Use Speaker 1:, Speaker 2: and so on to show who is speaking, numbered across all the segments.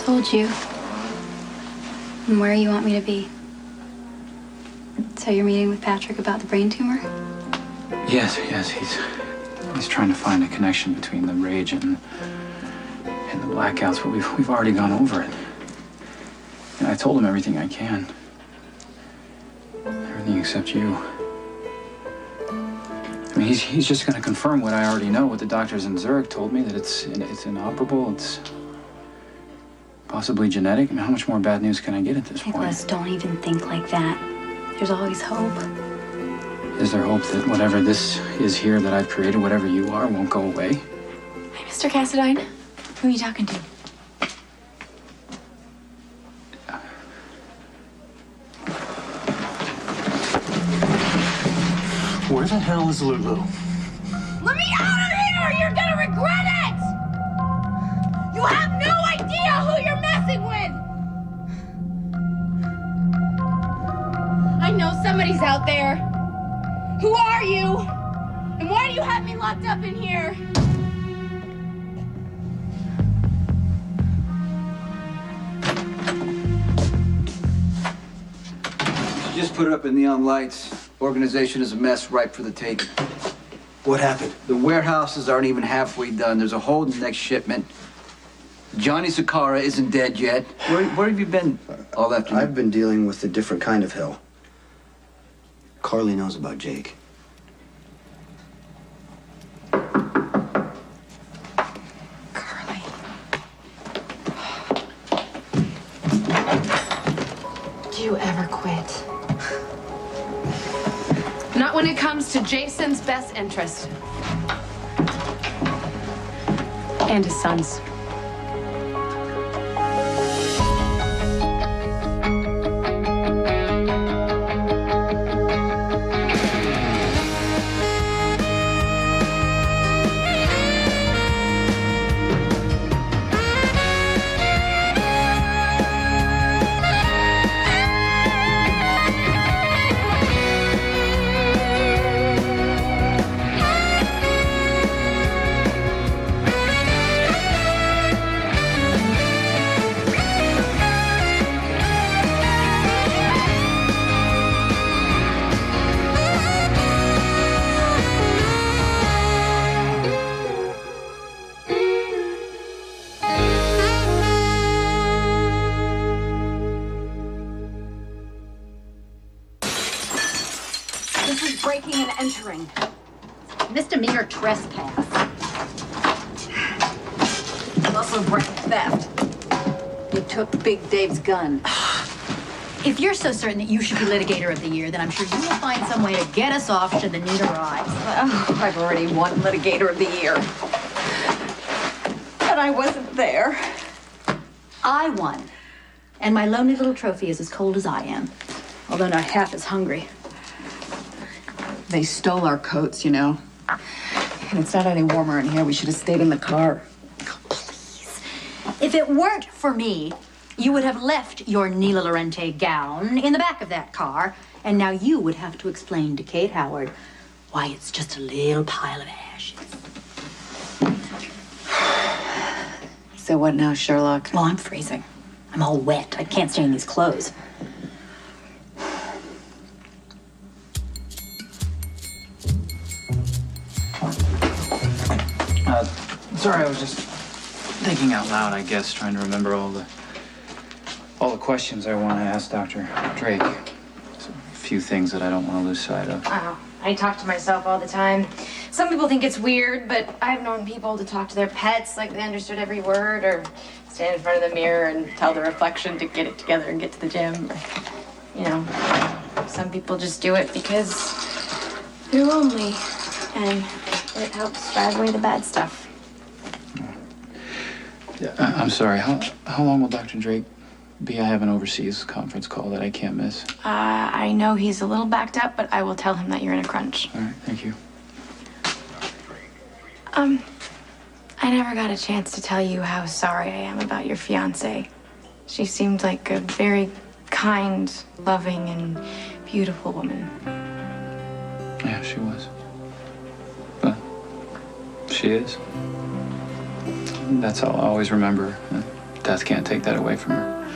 Speaker 1: told you. And where you want me to be. So you're meeting with Patrick about the brain tumor?
Speaker 2: Yes. He's trying to find a connection between the rage and the blackouts, but we've already gone over it. And I told him everything I can. Everything except you. I mean, he's just going to confirm what I already know. What the doctors in Zurich told me, that it's inoperable. It's possibly genetic. I mean, how much more bad news can I get at this point?
Speaker 1: Nicholas, don't even think like that. There's always hope.
Speaker 2: Is there hope that whatever this is here that I've created, whatever you are, won't go away?
Speaker 1: Hey, Mr. Cassadine, who are you talking to?
Speaker 3: Where the hell is Lulu?
Speaker 4: Let me out of here! You're gonna regret it! You have no idea who you're messing with! I know somebody's out there. Who are you? And why do you have me locked up in here?
Speaker 5: You just put it up in neon lights. Organization is a mess ripe for the taking.
Speaker 3: What happened?
Speaker 5: The warehouses aren't even halfway done. There's a hole in the next shipment. Johnny Sakara isn't dead yet. Where have you been all afternoon?
Speaker 6: I've been dealing with a different kind of hell. Carly knows about Jake.
Speaker 1: Carly. Do you ever quit?
Speaker 7: Not when it comes to Jason's best interest. And his son's.
Speaker 8: This is breaking and entering. Misdemeanor trespass. Also grand theft. You took Big Dave's gun. If you're so certain that you should be litigator of the year, then I'm sure you will find some way to get us off should the need arise.
Speaker 9: Oh, I've already won litigator of the year. But I wasn't there.
Speaker 8: I won. And my lonely little trophy is as cold as I am. Although not half as hungry.
Speaker 9: They stole our coats, you know. And it's not any warmer in here. We should have stayed in the car.
Speaker 8: Oh, please. If it weren't for me, you would have left your Nila Laurenti gown in the back of that car, and now you would have to explain to Kate Howard why it's just a little pile of ashes.
Speaker 9: So what now, Sherlock?
Speaker 8: Well, I'm freezing. I'm all wet. I can't stay in these clothes.
Speaker 2: Sorry, I was just thinking out loud, I guess, trying to remember all the questions I want to ask Dr. Drake. So, a few things that I don't want to lose sight of.
Speaker 7: Wow. I talk to myself all the time. Some people think it's weird, but I've known people to talk to their pets like they understood every word, or stand in front of the mirror and tell the reflection to get it together and get to the gym. You know, some people just do it because they're lonely, and it helps drive away the bad stuff.
Speaker 2: Yeah, I'm sorry. How long will Dr. Drake be? I have an overseas conference call that I can't miss.
Speaker 7: I know he's a little backed up, but I will tell him that you're in a crunch.
Speaker 2: All right, thank you.
Speaker 7: I never got a chance to tell you how sorry I am about your fiancée. She seemed like a very kind, loving, and beautiful woman.
Speaker 2: Yeah, she was. But she is. That's how I'll always remember her. death can't take that away from her.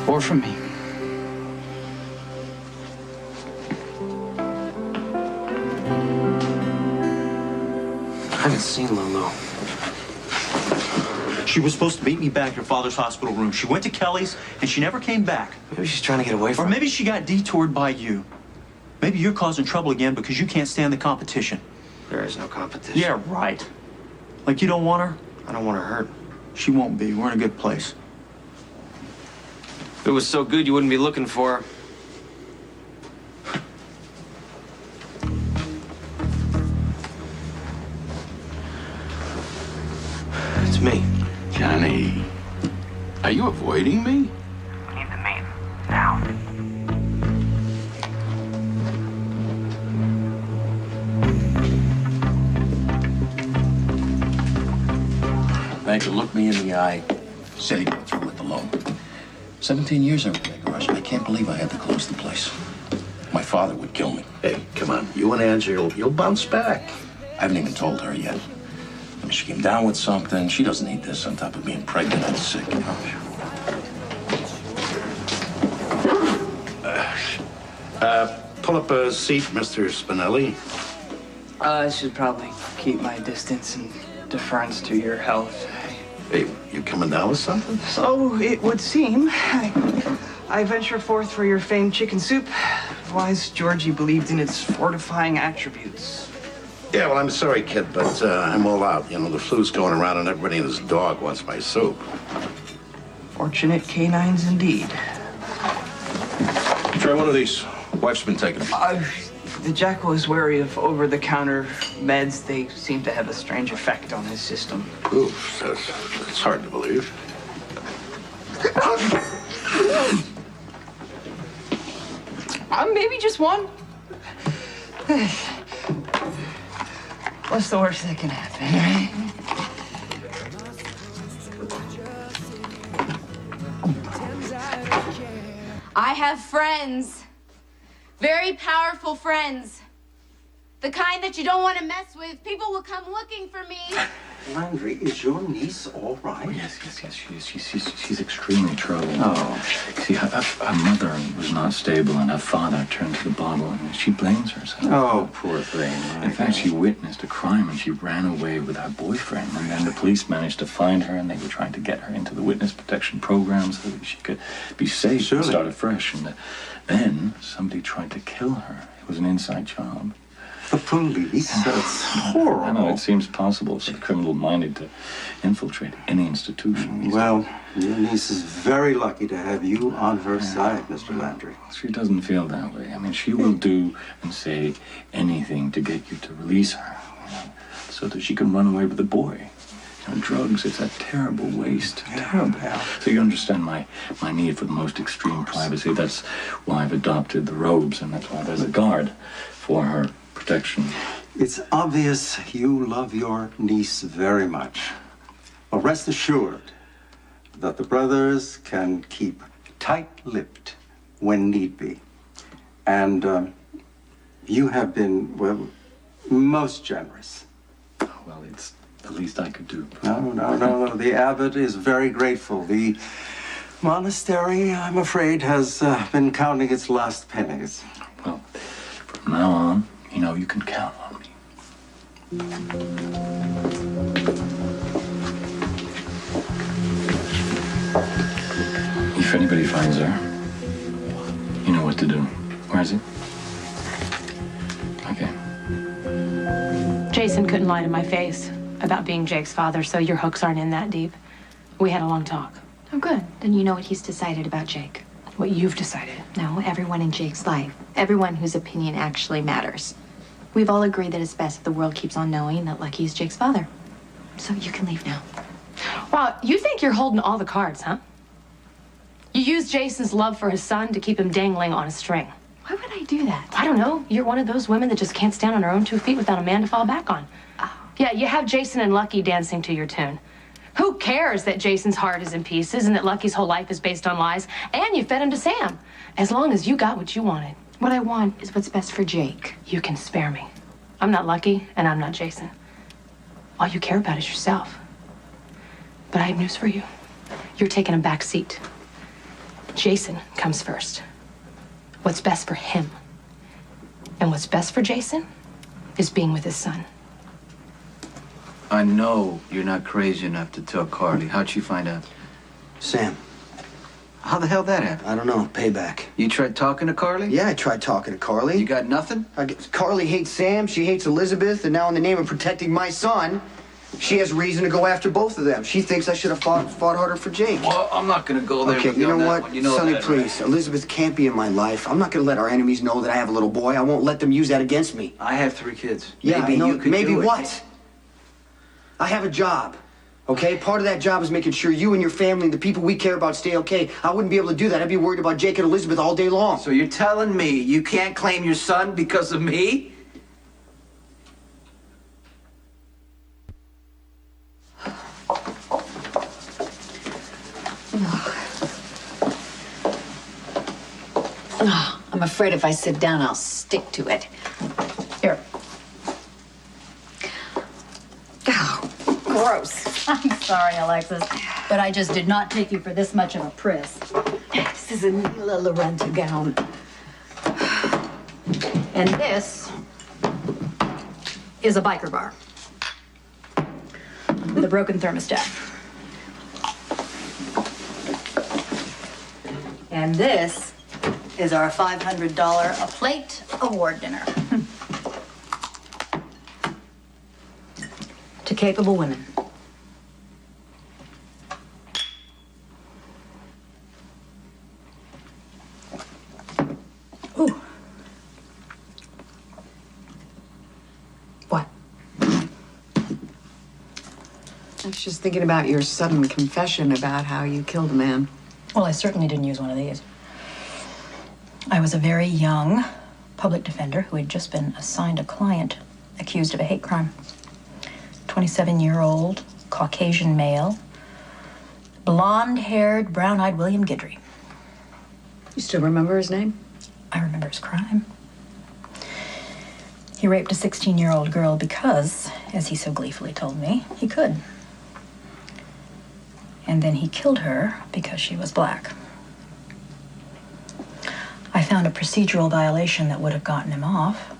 Speaker 2: Or from me.
Speaker 3: I haven't seen Lulu.
Speaker 10: She was supposed to meet me back at her father's hospital room. She went to Kelly's, and she never came back.
Speaker 3: Maybe she's trying to get away
Speaker 10: Or
Speaker 3: from
Speaker 10: maybe she got detoured by you. Maybe you're causing trouble again because you can't stand the competition.
Speaker 3: There is no competition.
Speaker 10: Yeah, right. Like you don't want her?
Speaker 3: I don't want her hurt.
Speaker 10: She won't be. We're in a good place.
Speaker 3: If it was so good, you wouldn't be looking for her. It's me.
Speaker 11: Johnny, are you avoiding me?
Speaker 12: We need to meet now.
Speaker 11: Banker looked me in the eye, said he'd go through with the loan. 17 years I was in that garage. I can't believe I had to close the place. My father would kill me. Hey, come on. You and Angela, you'll bounce back. I haven't even told her yet. I mean, she came down with something. She doesn't need this on top of being pregnant and sick, you know.
Speaker 13: Pull up a seat, Mr. Spinelli.
Speaker 14: I should probably keep my distance in deference to your health.
Speaker 13: Hey, you coming down with something?
Speaker 14: So it would seem. I venture forth for your famed chicken soup. Wise Georgie believed in its fortifying attributes.
Speaker 13: Yeah, well, I'm sorry, kid, but I'm all out. You know, the flu's going around and everybody and his dog wants my soup.
Speaker 14: Fortunate canines indeed.
Speaker 13: Try one of these. Wife's been taking them.
Speaker 14: The Jackal is wary of over-the-counter meds. They seem to have a strange effect on his system.
Speaker 13: Oof, that's hard to believe.
Speaker 14: Maybe just one. What's the worst that can happen, right?
Speaker 4: I have friends. Very powerful friends. The kind that you don't want to mess with. People will come looking for me.
Speaker 6: Landry, is your niece all right?
Speaker 2: Oh, yes. She's extremely troubled. Oh. See, her mother was not stable, and her father turned to the bottle, and she blames herself.
Speaker 6: Oh, poor thing.
Speaker 2: In fact, she witnessed a crime, and she ran away with her boyfriend. And then the police managed to find her, and they were trying to get her into the witness protection program so that she could be safe and start afresh. And then somebody tried to kill her. It was an inside job.
Speaker 6: The police? That's horrible.
Speaker 2: I know, it seems possible for the criminal-minded to infiltrate any institution.
Speaker 6: Well, your niece is very lucky to have you on her side, Mr. Landry.
Speaker 2: She doesn't feel that way. I mean, she will do and say anything to get you to release her, you know, so that she can run away with the boy. You know, drugs, it's a terrible waste. Terrible. So you understand my need for the most extreme privacy. That's why I've adopted the robes, and that's why there's a guard for her protection.
Speaker 6: It's obvious you love your niece very much. Well, rest assured that the brothers can keep tight-lipped when need be. And you have been, well, most generous.
Speaker 2: Well, it's the least I could do.
Speaker 6: No. The abbot is very grateful. The monastery, I'm afraid, has been counting its last pennies.
Speaker 2: Well, from now on, you know, you can count on me. If anybody finds her, you know what to do. Where is he? Okay.
Speaker 15: Jason couldn't lie to my face about being Jake's father, so your hooks aren't in that deep. We had a long talk.
Speaker 1: Oh, good. Then you know what he's decided about Jake.
Speaker 15: What you've decided.
Speaker 1: No, everyone in Jake's life. Everyone whose opinion actually matters. We've all agreed that it's best if the world keeps on knowing that Lucky is Jake's father. So you can leave now.
Speaker 15: Wow, you think you're holding all the cards, huh? You use Jason's love for his son to keep him dangling on a string.
Speaker 1: Why would I do that?
Speaker 15: I don't know. You're one of those women that just can't stand on her own 2 feet without a man to fall back on.
Speaker 1: Oh.
Speaker 15: Yeah, you have Jason and Lucky dancing to your tune. Who cares that Jason's heart is in pieces and that Lucky's whole life is based on lies? And you fed him to Sam. As long as you got what you wanted.
Speaker 1: What I want is what's best for Jake.
Speaker 15: You can spare me. I'm not Lucky, and I'm not Jason. All you care about is yourself. But I have news for you. You're taking a back seat. Jason comes first. What's best for him. And what's best for Jason is being with his son.
Speaker 5: I know you're not crazy enough to tell Carly. How'd she find out?
Speaker 16: Sam.
Speaker 5: How the hell that happened?
Speaker 16: I don't know. Payback.
Speaker 5: You tried talking to Carly?
Speaker 16: Yeah, I tried talking to Carly.
Speaker 5: You got nothing?
Speaker 16: Carly hates Sam, she hates Elizabeth, and now in the name of protecting my son, she has reason to go after both of them. She thinks I should have fought harder for Jake.
Speaker 5: Well, I'm not gonna go there.
Speaker 16: Okay,
Speaker 5: with
Speaker 16: you know
Speaker 5: on that
Speaker 16: what?
Speaker 5: one. You know
Speaker 16: Sonny,
Speaker 5: that,
Speaker 16: please.
Speaker 5: right?
Speaker 16: Elizabeth can't be in my life. I'm not gonna let our enemies know that I have a little boy. I won't let them use that against me.
Speaker 5: I have 3 kids.
Speaker 16: Yeah,
Speaker 5: maybe
Speaker 16: I know.
Speaker 5: you could
Speaker 16: Maybe
Speaker 5: do it.
Speaker 16: what? I have a job. Okay? Part of that job is making sure you and your family and the people we care about stay okay. I wouldn't be able to do that. I'd be worried about Jake and Elizabeth all day long.
Speaker 5: So you're telling me you can't claim your son because of me?
Speaker 8: Oh, I'm afraid if I sit down, I'll stick to it. Here. Oh, gross. I'm sorry, Alexis, but I just did not take you for this much of a priss. This is a Nila Laurenti gown. And this is a biker bar with a broken thermostat. And this is our $500 a plate award dinner. To capable women. Ooh. What?
Speaker 9: I was just thinking about your sudden confession about how you killed a man.
Speaker 8: Well, I certainly didn't use one of these. I was a very young public defender who had just been assigned a client accused of a hate crime. 27-year-old, Caucasian male, blonde-haired, brown-eyed William Guidry.
Speaker 9: You still remember his name?
Speaker 8: I remember his crime. He raped a 16-year-old girl because, as he so gleefully told me, he could. And then he killed her because she was black. I found a procedural violation that would have gotten him off,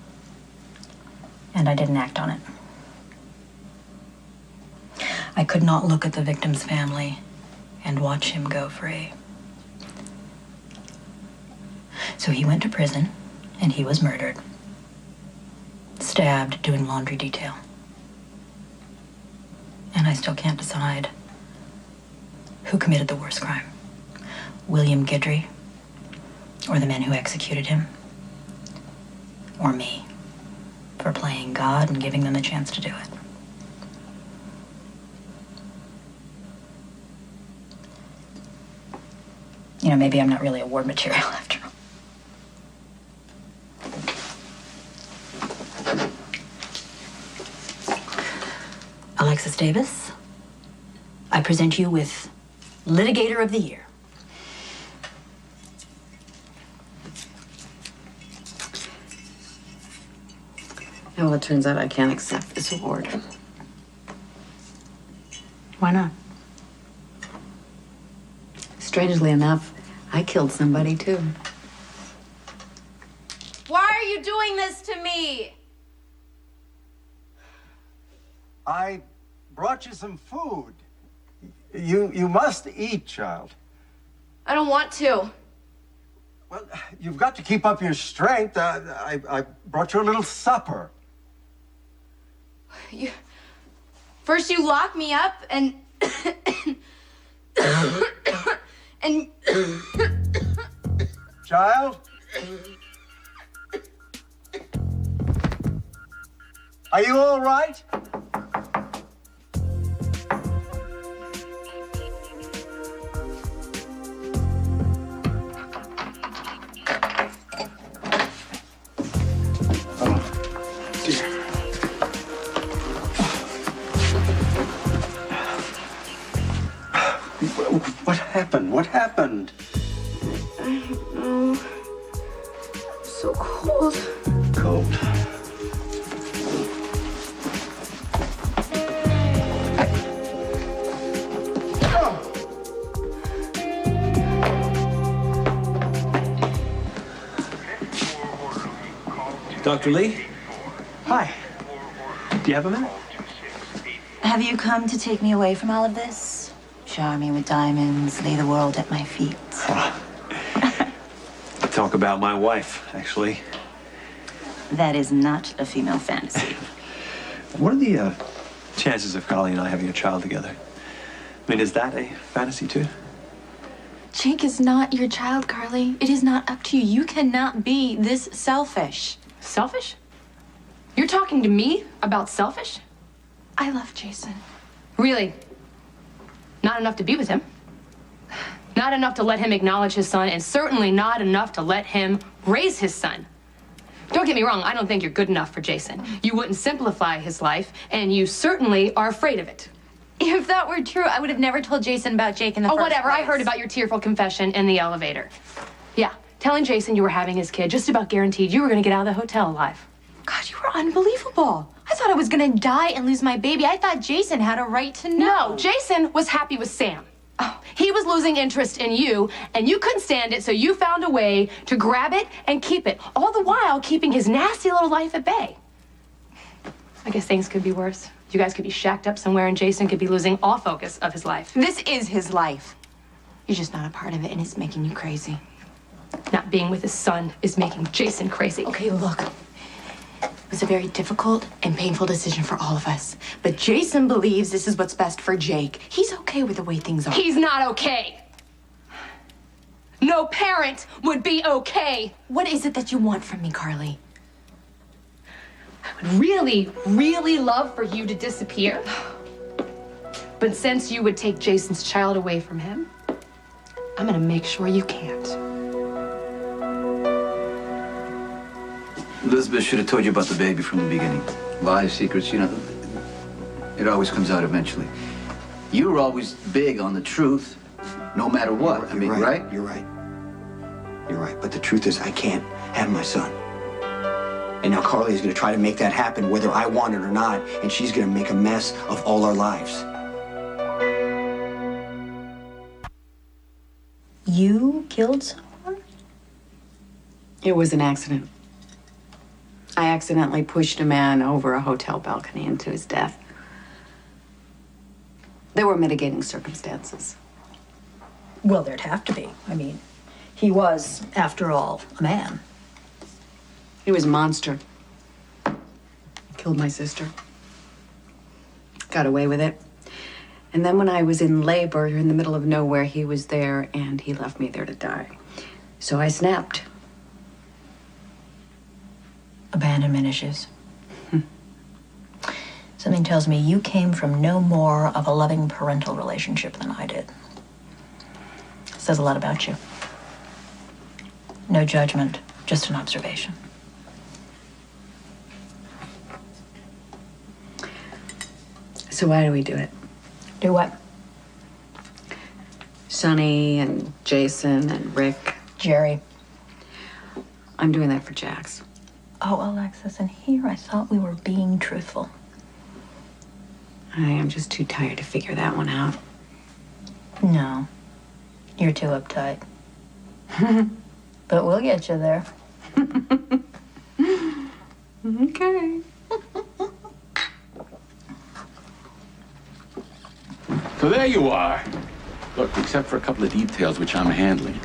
Speaker 8: and I didn't act on it. I could not look at the victim's family and watch him go free. So he went to prison, and he was murdered. Stabbed doing laundry detail. And I still can't decide who committed the worst crime. William Guidry, or the men who executed him, or me, for playing God and giving them the chance to do it. You know, maybe I'm not really award material after all. Alexis Davis, I present you with Litigator of the Year.
Speaker 9: Well, it turns out I can't accept this award.
Speaker 8: Why not?
Speaker 9: Strangely enough, I killed somebody too.
Speaker 4: Why are you doing this to me?
Speaker 6: I brought you some food. You must eat, child.
Speaker 4: I don't want to.
Speaker 6: Well, you've got to keep up your strength. I brought you a little supper.
Speaker 4: First you lock me up and and
Speaker 6: Child? Are you all right? What happened? What happened?
Speaker 4: I don't know. So cold.
Speaker 6: Cold.
Speaker 10: Dr. Lee? Hi. Do you have a minute?
Speaker 17: Have you come to take me away from all of this? Shower me with diamonds, lay the world at my feet.
Speaker 10: Talk about my wife, actually.
Speaker 17: That is not a female fantasy.
Speaker 10: What are the chances of Carly and I having a child together? I mean, is that a fantasy too?
Speaker 1: Jake is not your child, Carly. It is not up to you. You cannot be this selfish.
Speaker 15: Selfish? You're talking to me about selfish?
Speaker 1: I love Jason.
Speaker 15: Really? Not enough to be with him? Not enough to let him acknowledge his son, and certainly not enough to let him raise his son. Don't get me wrong, I don't think you're good enough for Jason. You wouldn't simplify his life, and you certainly are afraid of it.
Speaker 1: If that were true, I would have never told Jason about Jake in the first
Speaker 15: whatever.
Speaker 1: place.
Speaker 15: I heard about your tearful confession in the elevator. Yeah, telling Jason you were having his kid just about guaranteed you were going to get out of the hotel alive.
Speaker 1: God, you were unbelievable. I thought I was gonna die and lose my baby. I thought Jason had a right to know.
Speaker 15: No, Jason was happy with Sam. Oh, he was losing interest in you, and you couldn't stand it, so you found a way to grab it and keep it, all the while keeping his nasty little life at bay. I guess things could be worse. You guys could be shacked up somewhere, and Jason could be losing all focus of his life.
Speaker 1: This is his life. You're just not a part of it, and it's making you crazy.
Speaker 15: Not being with his son is making Jason crazy.
Speaker 1: Okay, look. It was a very difficult and painful decision for all of us. But Jason believes this is what's best for Jake. He's okay with the way things are.
Speaker 15: He's not okay. No parent would be okay.
Speaker 1: What is it that you want from me, Carly?
Speaker 15: I would really, really love for you to disappear. But since you would take Jason's child away from him, I'm gonna make sure you can't.
Speaker 5: Elizabeth should have told you about the baby from the beginning. Lies, secrets, you know, it always comes out eventually. You were always big on the truth, no matter what.
Speaker 16: You're
Speaker 5: right?
Speaker 16: You're right. You're right. But the truth is, I can't have my son. And now Carly is going to try to make that happen whether I want it or not, and she's going to make a mess of all our lives.
Speaker 17: You killed someone?
Speaker 9: It was an accident. I accidentally pushed a man over a hotel balcony into his death. There were mitigating circumstances.
Speaker 8: Well, there'd have to be. I mean, he was, after all, a man.
Speaker 9: He was a monster. Killed my sister. Got away with it. And then when I was in labor in the middle of nowhere, he was there and he left me there to die. So I snapped.
Speaker 8: Abandonment issues. Something tells me you came from no more of a loving parental relationship than I did. Says a lot about you. No judgment, just an observation.
Speaker 9: So why do we do it?
Speaker 8: Do what?
Speaker 9: Sonny and Jason and Rick.
Speaker 8: Jerry.
Speaker 9: I'm doing that for Jax.
Speaker 8: Oh, Alexis, and here I thought we were being truthful.
Speaker 9: I am just too tired to figure that one out.
Speaker 8: No, you're too uptight. But we'll get you there.
Speaker 9: Okay.
Speaker 11: So there you are. Look, except for a couple of details which I'm handling,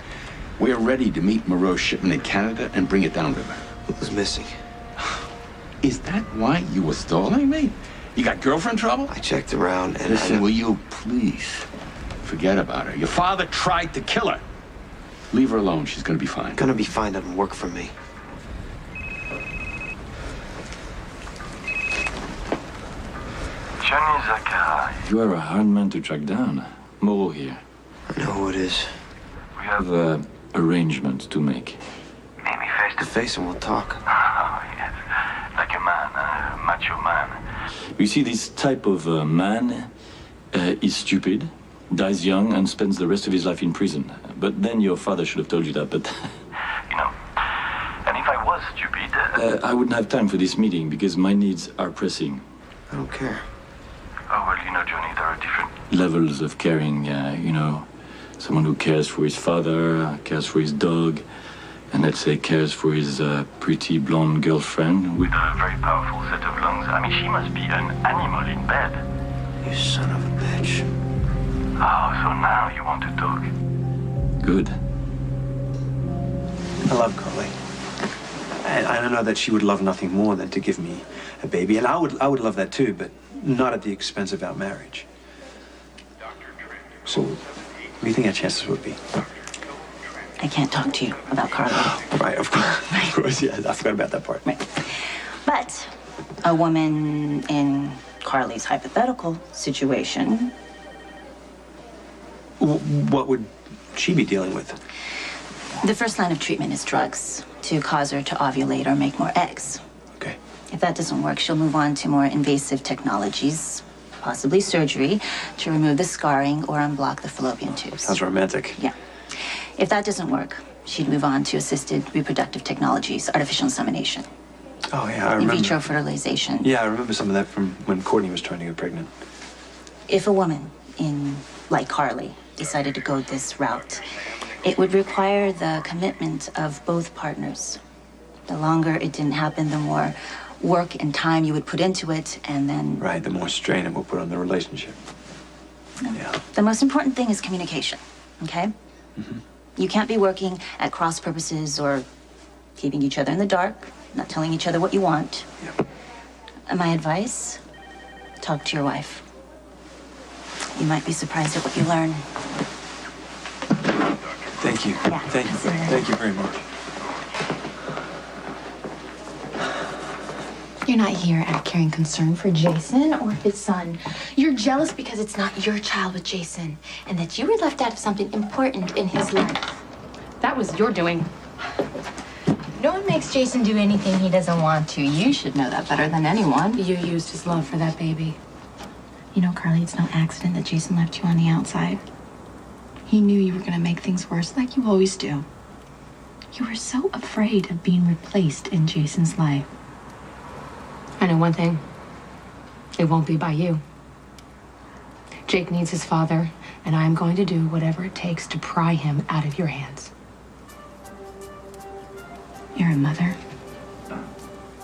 Speaker 11: we're ready to meet Moreau's shipment in Canada and bring it downriver.
Speaker 3: What was missing?
Speaker 11: Is that why you were stalling me? You got girlfriend trouble?
Speaker 3: I checked around and
Speaker 11: Listen, will you please forget about her? Your father tried to kill her. Leave her alone. She's gonna be fine.
Speaker 3: Gonna be fine doesn't work for me.
Speaker 12: Johnny Zakara.
Speaker 18: You are a hard man to track down. Moreau here.
Speaker 3: I know who it is.
Speaker 12: We
Speaker 18: I have an arrangement to make.
Speaker 12: Maybe face
Speaker 3: To face and we'll talk.
Speaker 12: Oh, yes. Like a man, a macho man.
Speaker 18: You see, this type of man is stupid, dies young, and spends the rest of his life in prison. But then your father should have told you that, but...
Speaker 12: You know, and if I was stupid...
Speaker 18: I wouldn't have time for this meeting because my needs are pressing.
Speaker 3: I don't care.
Speaker 12: Oh, well, you know, Johnny, there are different...
Speaker 18: Levels of caring, you know. Someone who cares for his father, cares for his dog, and let's say cares for his pretty blonde girlfriend.
Speaker 12: With a very powerful set of lungs. I mean, she must be an animal in bed.
Speaker 3: You son of a bitch.
Speaker 12: Oh, so now you want to talk.
Speaker 18: Good.
Speaker 10: I love Carly. And I know that she would love nothing more than to give me a baby. And I would love that too, but not at the expense of our marriage. So, what do you think our chances would be?
Speaker 17: I can't talk to you about Carly.
Speaker 10: Right, of course. Right. Of course, yeah. I forgot about that part.
Speaker 17: Right. But a woman in Carly's hypothetical situation.
Speaker 10: What would she be dealing with?
Speaker 17: The first line of treatment is drugs to cause her to ovulate or make more eggs.
Speaker 10: Okay.
Speaker 17: If that doesn't work, she'll move on to more invasive technologies, possibly surgery, to remove the scarring or unblock the fallopian tubes.
Speaker 10: Sounds romantic.
Speaker 17: Yeah. If that doesn't work, she'd move on to assisted reproductive technologies, artificial insemination,
Speaker 10: Oh, yeah, I
Speaker 17: in
Speaker 10: remember.
Speaker 17: vitro fertilization.
Speaker 10: Yeah, I remember some of that from when Courtney was trying to get pregnant.
Speaker 17: If a woman like Carly decided to go this route, it would require the commitment of both partners. The longer it didn't happen, the more work and time you would put into it, and then...
Speaker 10: Right, the more strain it will put on the relationship. Yeah.
Speaker 17: The most important thing is communication, okay?
Speaker 10: Mm-hmm.
Speaker 17: You can't be working at cross purposes or keeping each other in the dark, not telling each other what you want.
Speaker 10: Yep.
Speaker 17: And my advice, talk to your wife. You might be surprised at what you learn.
Speaker 10: Thank you.
Speaker 17: Yeah,
Speaker 10: Thank you very much.
Speaker 1: You're not here out of caring concern for Jason or his son. You're jealous because it's not your child with Jason and that you were left out of something important in his life.
Speaker 15: That was your doing.
Speaker 1: No one makes Jason do anything he doesn't want to. You should know that better than anyone.
Speaker 15: You used his love for that baby.
Speaker 1: You know, Carly, it's no accident that Jason left you on the outside. He knew you were going to make things worse, like you always do. You were so afraid of being replaced in Jason's life.
Speaker 15: I know one thing. It won't be by you. Jake needs his father, and I'm going to do whatever it takes to pry him out of your hands.
Speaker 1: You're a mother.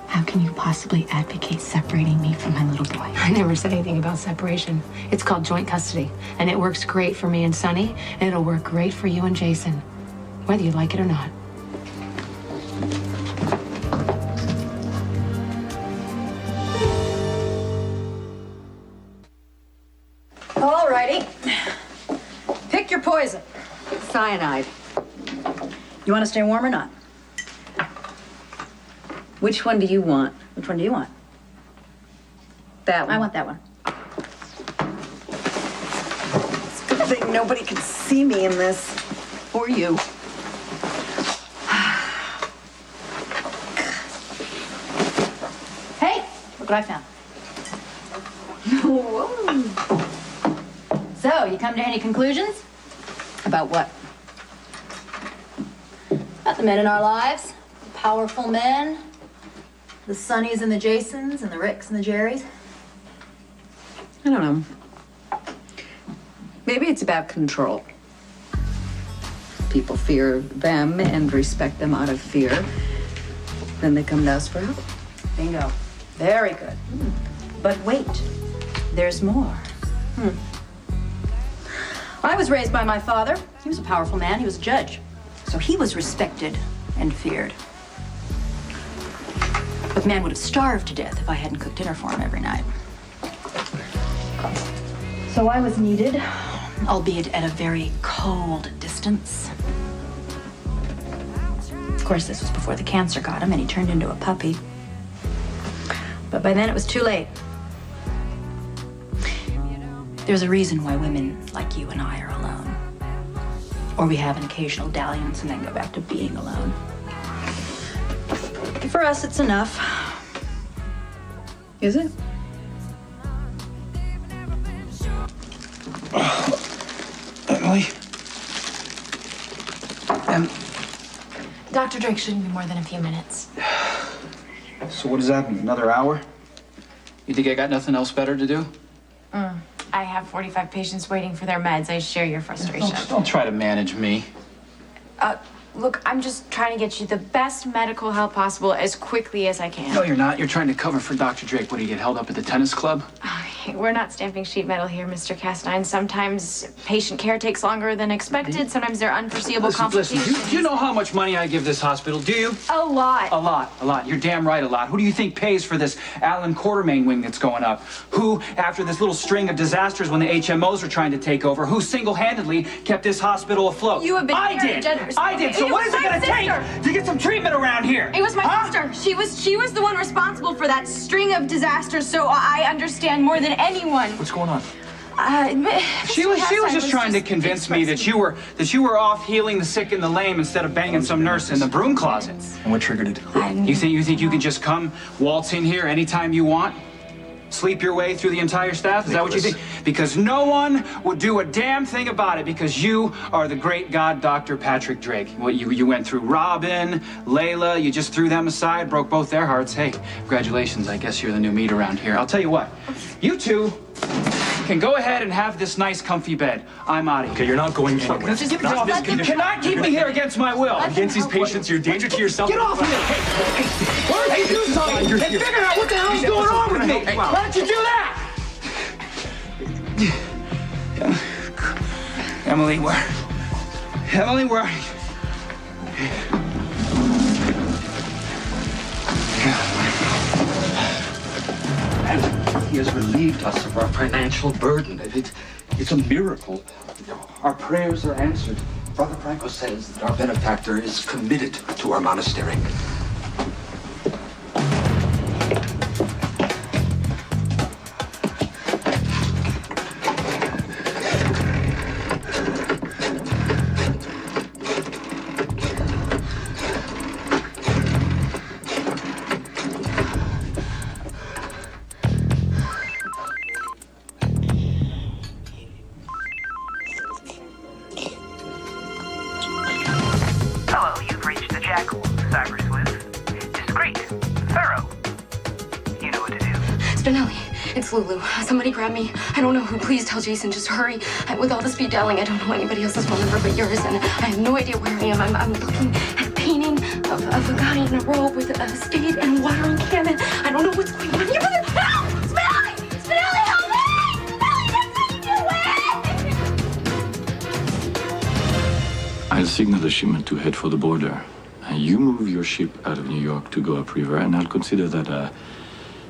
Speaker 1: How can you possibly advocate separating me from my little boy?
Speaker 15: I never said anything about separation. It's called joint custody, and it works great for me and Sonny, and it'll work great for you and Jason, whether you like it or not.
Speaker 8: Alrighty. Pick your poison. Cyanide. You want to stay warm or not? Which one do you want? Which one do you want? That one. I want that one. It's a good thing nobody can see me in this. Or you. Hey, look what I found. Whoa. So, you come to any conclusions? About what? About the men in our lives. Powerful men. The Sonnies and the Jasons and the Ricks and the Jerrys.
Speaker 9: I don't know. Maybe it's about control. People fear them and respect them out of fear. Then they come to us for help.
Speaker 8: Bingo. Very good. But wait, there's more. I was raised by my father. He was a powerful man. He was a judge. So he was respected and feared. But man would have starved to death if I hadn't cooked dinner for him every night. So I was needed, albeit at a very cold distance. Of course, this was before the cancer got him and he turned into a puppy. But by then it was too late. There's a reason why women like you and I are alone. Or we have an occasional dalliance and then go back to being alone. For us, it's enough.
Speaker 9: Is it?
Speaker 2: Emily?
Speaker 1: Dr. Drake shouldn't be more than a few minutes.
Speaker 2: So what does that mean? Another hour? You think I got nothing else better to do?
Speaker 4: I have 45 patients waiting for their meds. I share your frustration.
Speaker 2: Don't try to manage me.
Speaker 7: Look, I'm just trying to get you the best medical help possible as quickly as I can.
Speaker 2: No, you're not. You're trying to cover for Dr. Drake. What, do you get held up at the tennis club?
Speaker 7: We're not stamping sheet metal here, Mr. Castine. Sometimes patient care takes longer than expected. Sometimes there are unforeseeable complications.
Speaker 2: Listen, do you know how much money I give this hospital? Do you?
Speaker 7: A lot.
Speaker 2: A lot. You're damn right, a lot. Who do you think pays for this Allen Quartermain wing that's going up? Who, after this little string of disasters when the HMOs were trying to take over, who single-handedly kept this hospital afloat?
Speaker 7: You have been
Speaker 2: I
Speaker 7: very
Speaker 2: did.
Speaker 7: generous.
Speaker 2: I did. So what is it going to take to get some treatment around here?
Speaker 7: It was my sister. She was the one responsible for that string of disasters, so I understand more than anyone.
Speaker 10: What's going on?
Speaker 2: She was just trying to convince me that you were off healing the sick and the lame instead of banging some nurse in the broom closet.
Speaker 10: And what triggered it?
Speaker 2: You think you can just come waltz in here anytime you want? Sleep your way through the entire staff? Is that what you think? Because no one would do a damn thing about it because you are the great god Dr. Patrick Drake. What you went through Robin, Layla, you just threw them aside, broke both their hearts. Hey, congratulations, I guess you're the new meat around here. I'll tell you what, you two can go ahead and have this nice comfy bed. I'm out of here.
Speaker 10: Okay, you're not going anywhere.
Speaker 2: Just get off this condition. You cannot keep me here against my will.
Speaker 10: Against these patients, you're a danger to yourself.
Speaker 2: Get off me! Why don't you do something and figure out what the hell's going on with me? Why don't you do that? Emily, where are you?
Speaker 3: He has relieved us of our financial burden. It's a miracle. Our prayers are answered. Brother Franco says that our benefactor is committed to our monastery.
Speaker 19: Hello, you've reached the Jackal, cyber sleuth. Discreet, thorough. You know what to do.
Speaker 4: Spinelli, it's Lulu. Somebody grab me. I don't know who. Please tell Jason, just hurry. With all the speed dialing, I don't know anybody else's phone number but yours, and I have no idea where I am. I'm looking at a painting of a guy in a robe with a spade and a watering cannon. I don't know what's going on here. Help! Spinelli! Spinelli, help me! Spinelli, that's how you do it!
Speaker 18: I'll signal the shipment to head for the border. You move your ship out of New York to go upriver, and I'll consider that a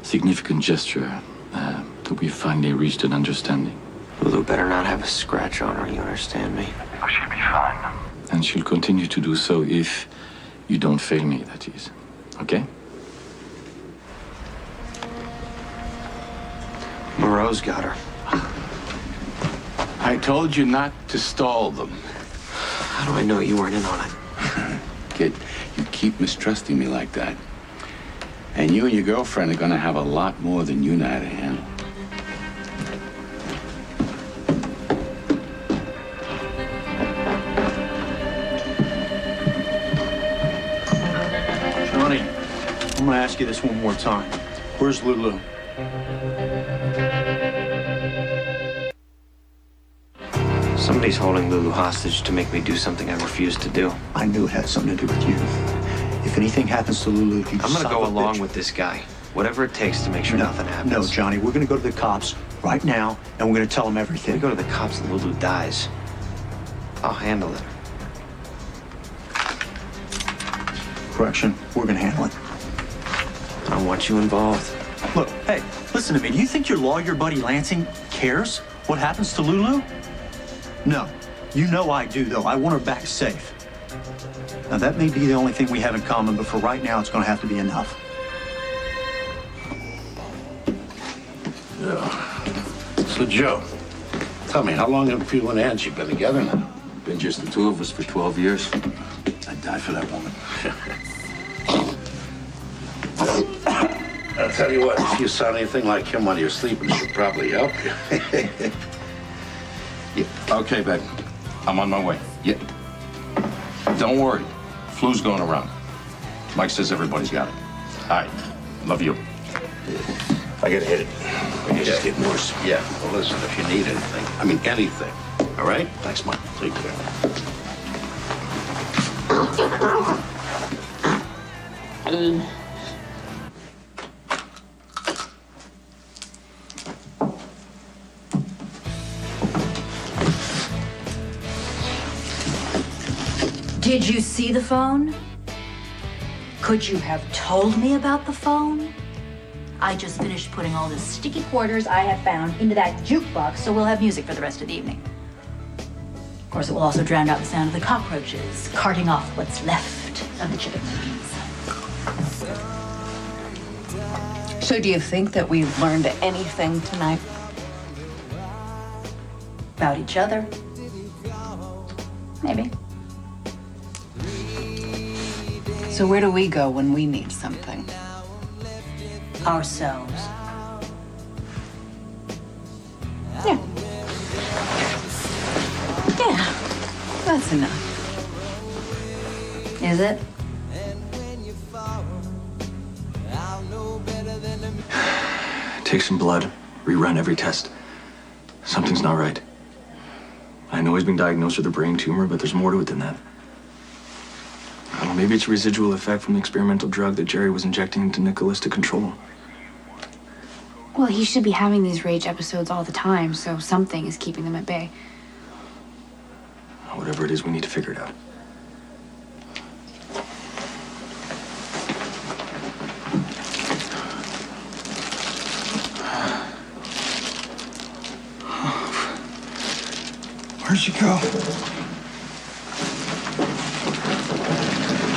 Speaker 18: significant gesture that we finally reached an understanding.
Speaker 16: Lulu better not have a scratch on her, you understand me?
Speaker 12: Oh, she'll be fine.
Speaker 18: And she'll continue to do so if you don't fail me, that is. Okay?
Speaker 16: Moreau's got her.
Speaker 13: I told you not to stall them.
Speaker 16: How do I know you weren't in on it?
Speaker 13: Kid, you keep mistrusting me like that. And you and your girlfriend are gonna have a lot more than you know how to handle.
Speaker 10: Johnny, I'm gonna ask you this one more time. Where's Lulu?
Speaker 16: Somebody's holding Lulu hostage to make me do something I refuse to do. I knew it had something to do with you. If anything happens to Lulu, you
Speaker 5: I'm gonna go along with this guy. Whatever it takes to make sure nothing happens.
Speaker 16: No, Johnny, we're gonna go to the cops right now, and we're gonna tell them everything.
Speaker 5: We go to the cops and Lulu dies. I'll handle it.
Speaker 16: Correction, we're gonna handle it.
Speaker 5: I don't want you involved.
Speaker 16: Look, hey, listen to me. Do you think your lawyer buddy Lansing cares what happens to Lulu? No. You know I do, though. I want her back safe. Now, that may be the only thing we have in common, but for right now, it's going to have to be enough.
Speaker 13: Yeah. So, Joe, tell me, how long have you and Angie been together now?
Speaker 11: Been just the two of us for 12 years.
Speaker 13: I'd die for that woman. I'll tell you what, if you sound anything like him when you're sleeping, she'll probably help you.
Speaker 11: Yeah. Okay, babe. I'm on my way. Yeah. Don't worry. Flu's going around. Mike says everybody's got it. All right. Love you.
Speaker 13: I gotta hit it. It's just getting worse. Yeah. Well, listen, if you need anything, I mean anything, all right? Thanks, Mike. Take care.
Speaker 8: Did you see the phone? Could you have told me about the phone? I just finished putting all the sticky quarters I have found into that jukebox, so we'll have music for the rest of the evening. Of course, it will also drown out the sound of the cockroaches carting off what's left of the chickens.
Speaker 9: So do you think that we learned anything tonight?
Speaker 8: About each other? Maybe.
Speaker 9: So where do we go when we need something?
Speaker 8: Ourselves.
Speaker 9: Yeah. Yeah, that's enough.
Speaker 8: Is it?
Speaker 10: Take some blood, rerun every test. Something's not right. I know he's been diagnosed with a brain tumor, but there's more to it than that. I don't know, maybe it's a residual effect from the experimental drug that Jerry was injecting into Nicholas to control him.
Speaker 20: Well, he should be having these rage episodes all the time, so something is keeping them at bay.
Speaker 10: Whatever it is, we need to figure it out.
Speaker 16: Where'd you go?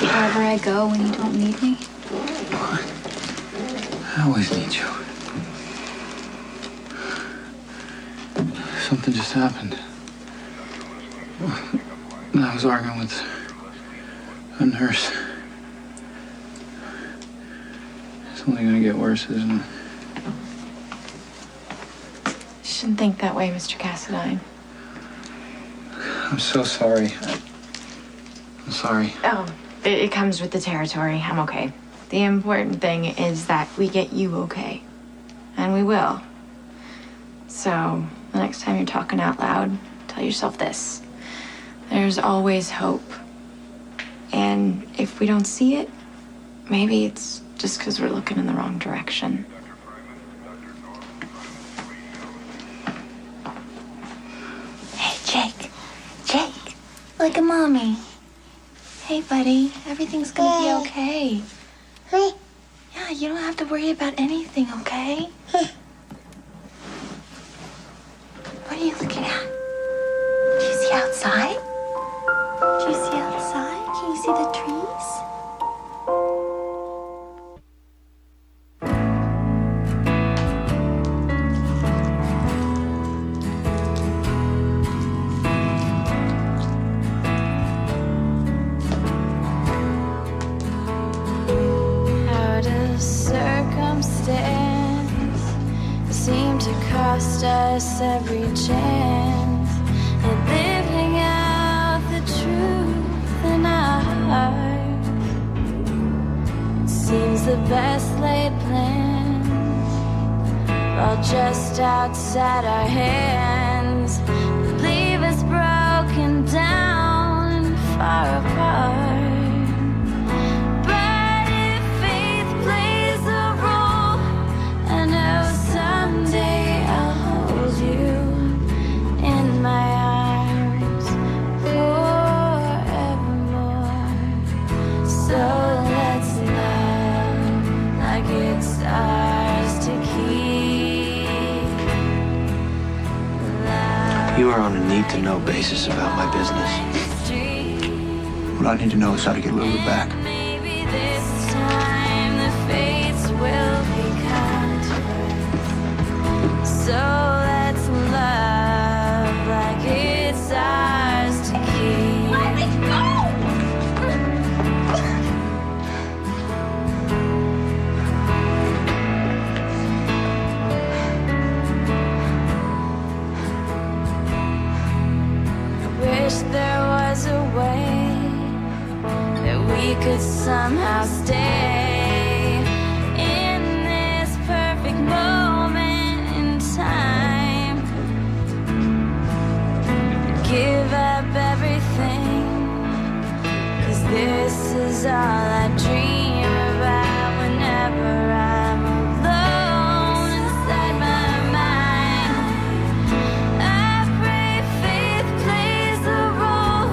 Speaker 20: Wherever I go when you don't need me.
Speaker 2: I always need you. Something just happened. I was arguing with a nurse. It's only gonna get worse, isn't it?
Speaker 4: You shouldn't think that way, Mr. Cassadine.
Speaker 2: I'm so sorry. I'm sorry.
Speaker 4: Oh, it comes with the territory. I'm okay. The important thing is that we get you okay. And we will. So, the next time you're talking out loud, tell yourself this. There's always hope. And if we don't see it, maybe it's just because we're looking in the wrong direction.
Speaker 1: Hey, Jake. Jake. Look at Mommy. Hey, buddy. Everything's gonna be okay. Yeah, you don't have to worry about anything, okay? What are you looking at? Do you see outside? Do you see outside? Can you see the trees?
Speaker 21: Out of circumstance seem to cost us every chance at living out the truth in our heart. It seems the best laid plans fall just outside our hands, leave us broken down and far apart.
Speaker 10: You are on a need-to-know basis about my business. What I need to know is how to get Lulu back.
Speaker 21: Maybe this time the fates will be kind to us. So let's love like it's ours to keep. Let me go! Wish there was a way that we could somehow stay in this perfect moment in time. Give up everything, 'cause This is all I dream about whenever I'm alone inside my mind. I pray faith plays a role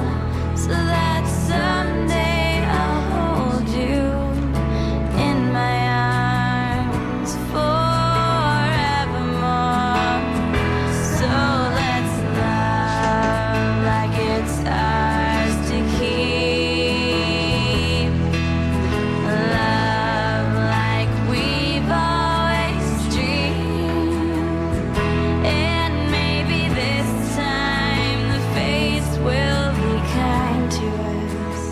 Speaker 21: so that someday I'll hold you in my arms forevermore. So let's love like it's ours to keep. Love like we've always dreamed. And maybe this time the fates will be kind to us.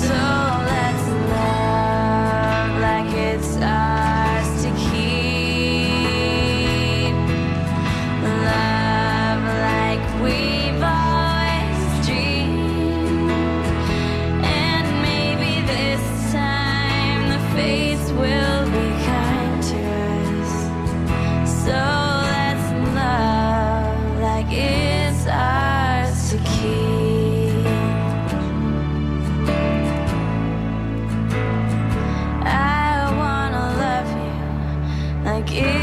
Speaker 21: So let's love like it's ours to keep. Love like we've always dreamed. And maybe this time the fates will be kind to us. So let's love like it's ours to keep. I wanna love you like it's